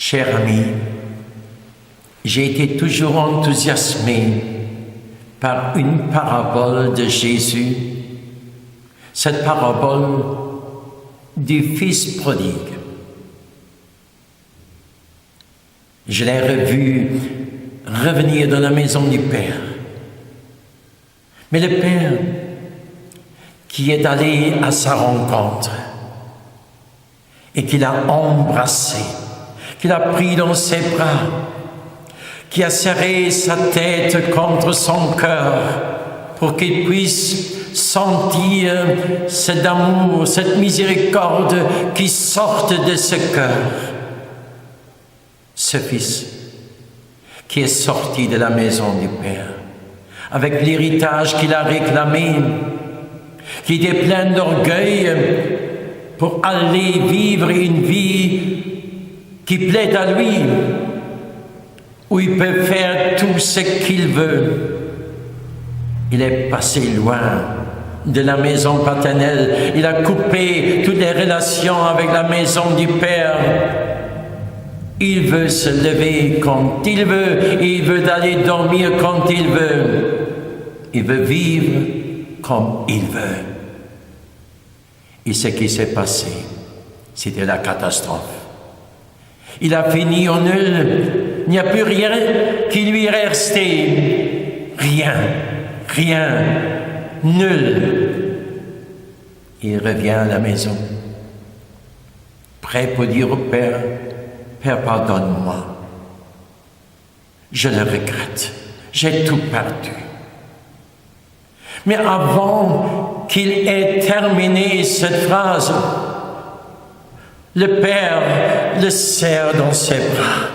Cher ami, j'ai été toujours enthousiasmé par une parabole de Jésus, cette parabole du Fils prodigue. Je l'ai revu revenir dans la maison du Père. Mais le Père qui est allé à sa rencontre et qui l'a embrassé, qui l'a pris dans ses bras, qui a serré sa tête contre son cœur pour qu'il puisse sentir cet amour, cette miséricorde qui sortent de ce cœur. Ce Fils qui est sorti de la maison du Père avec l'héritage qu'il a réclamé, qui était plein d'orgueil pour aller vivre une vie qui plaît à lui, où il peut faire tout ce qu'il veut. Il est passé loin de la maison paternelle. Il a coupé toutes les relations avec la maison du Père. Il veut se lever quand il veut, et il veut aller dormir quand il veut. Il veut vivre comme il veut. Et ce qui s'est passé, c'était la catastrophe. Il a fini en nul. Il n'y a plus rien qui lui est resté. Rien, nul. Il revient à la maison, prêt pour dire au Père, Père, pardonne-moi. Je le regrette. J'ai tout perdu. Mais avant qu'il ait terminé cette phrase, le Père le serre dans ses bras.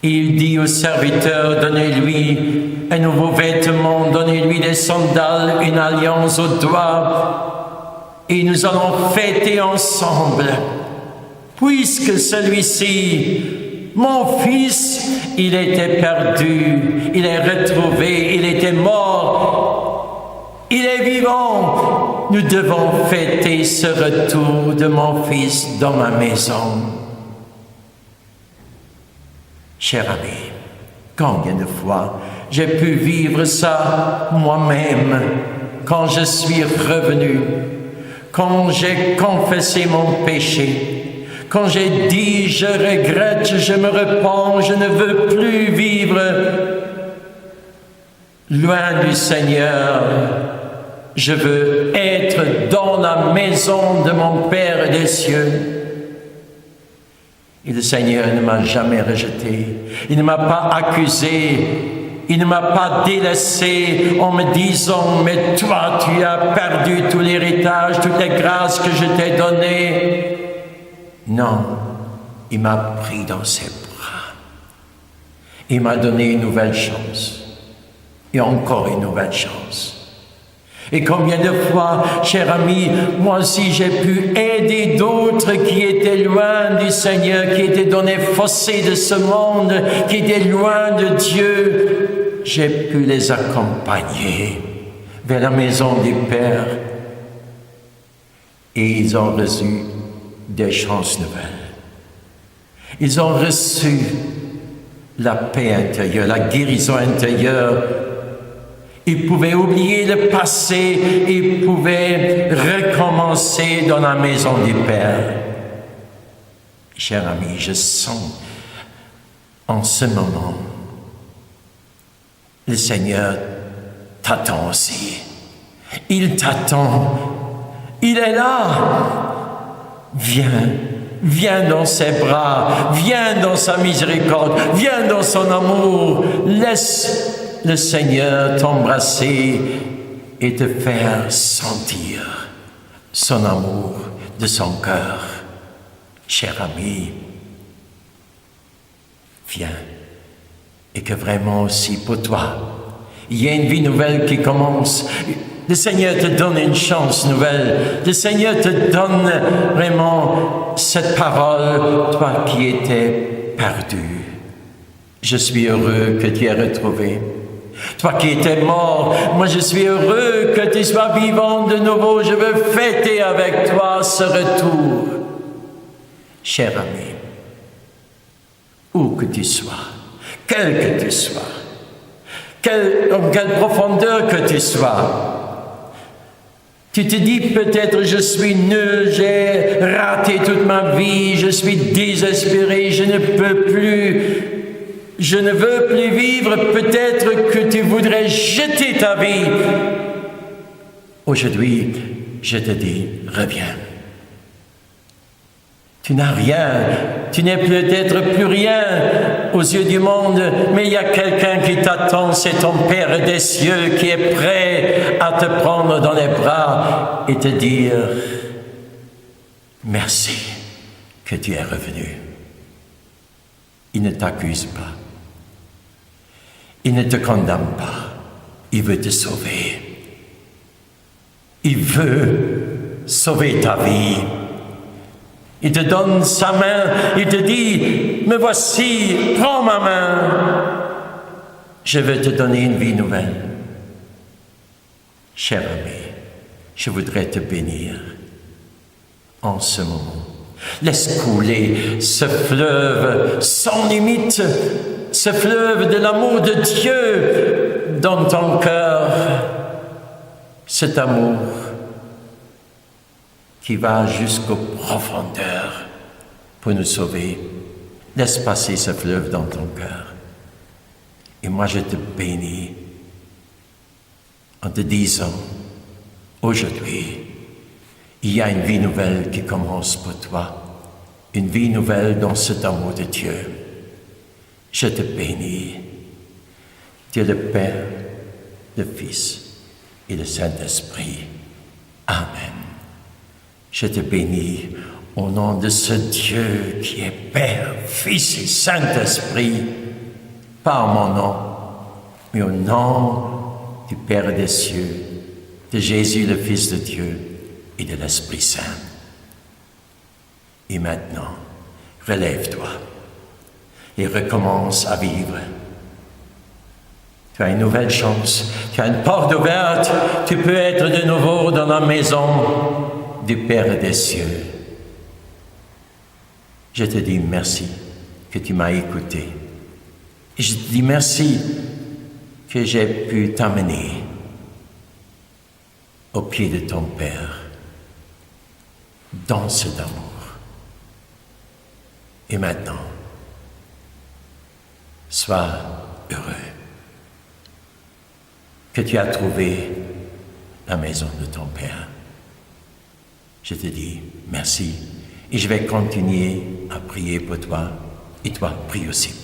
Il dit au serviteur, donnez-lui un nouveau vêtement, donnez-lui des sandales, une alliance au doigt, et nous allons fêter ensemble. Puisque celui-ci, mon fils, il était perdu, il est retrouvé, il était mort, il est vivant. Nous devons fêter ce retour de mon fils dans ma maison. Cher ami, combien de fois j'ai pu vivre ça moi-même quand je suis revenu, quand j'ai confessé mon péché, quand j'ai dit, je regrette, je me repens, je ne veux plus vivre loin du Seigneur. Je veux être dans la maison de mon Père des cieux. Et le Seigneur ne m'a jamais rejeté. Il ne m'a pas accusé. Il ne m'a pas délaissé en me disant, mais toi, tu as perdu tout l'héritage, toutes les grâces que je t'ai données. Non, il m'a pris dans ses bras. Il m'a donné une nouvelle chance. Et encore une nouvelle chance. Et combien de fois, cher ami, moi aussi j'ai pu aider d'autres qui étaient loin du Seigneur, qui étaient dans les fossés de ce monde, qui étaient loin de Dieu. J'ai pu les accompagner vers la maison du Père. Et ils ont reçu des chances nouvelles. Ils ont reçu la paix intérieure, la guérison intérieure. Ils pouvaient oublier le passé, ils pouvaient recommencer dans la maison du Père. Cher ami, je sens en ce moment, le Seigneur t'attend aussi. Il t'attend. Il est là. Viens dans ses bras, viens dans sa miséricorde, viens dans son amour. Laisse le Seigneur t'embrasser et te faire sentir son amour de son cœur. Cher ami, viens, et que vraiment aussi pour toi, il y a une vie nouvelle qui commence. Le Seigneur te donne une chance nouvelle. Le Seigneur te donne vraiment cette parole, toi qui étais perdu. Je suis heureux que tu aies retrouvé. Toi qui étais mort, moi je suis heureux que tu sois vivant de nouveau. Je veux fêter avec toi ce retour. Cher ami, où que tu sois, quel que tu sois, en quelle profondeur que tu sois. Tu te dis peut-être je suis nul, j'ai raté toute ma vie, je suis désespéré, je ne peux plus, je ne veux plus vivre. Peut-être que tu voudrais jeter ta vie. Aujourd'hui, je te dis, reviens. Tu n'as rien, tu n'es peut-être plus rien aux yeux du monde, mais il y a quelqu'un qui t'attend, c'est ton Père des cieux qui est prêt à te prendre dans les bras et te dire merci que tu es revenu. Il ne t'accuse pas, il ne te condamne pas, il veut te sauver. Il veut sauver ta vie. Il te donne sa main, il te dit, me voici, prends ma main. Je veux te donner une vie nouvelle. Cher ami, je voudrais te bénir en ce moment. Laisse couler ce fleuve sans limite, ce fleuve de l'amour de Dieu dans ton cœur. Cet amour qui va jusqu'aux profondeurs pour nous sauver. Laisse passer ce fleuve dans ton cœur. Et moi, je te bénis en te disant, aujourd'hui, il y a une vie nouvelle qui commence pour toi. Une vie nouvelle dans cet amour de Dieu. Je te bénis. Dieu le Père, le Fils et le Saint-Esprit. Amen. Je te bénis au nom de ce Dieu qui est Père, Fils et Saint-Esprit, pas en mon nom, mais au nom du Père des cieux, de Jésus le Fils de Dieu et de l'Esprit Saint. Et maintenant, relève-toi et recommence à vivre. Tu as une nouvelle chance, tu as une porte ouverte, tu peux être de nouveau dans la maison du Père des cieux. Je te dis merci que tu m'as écouté. Et je te dis merci que j'ai pu t'amener au pied de ton Père dans cet amour. Et maintenant, sois heureux que tu as trouvé la maison de ton Père. Je te dis merci et je vais continuer à prier pour toi et toi, prie aussi.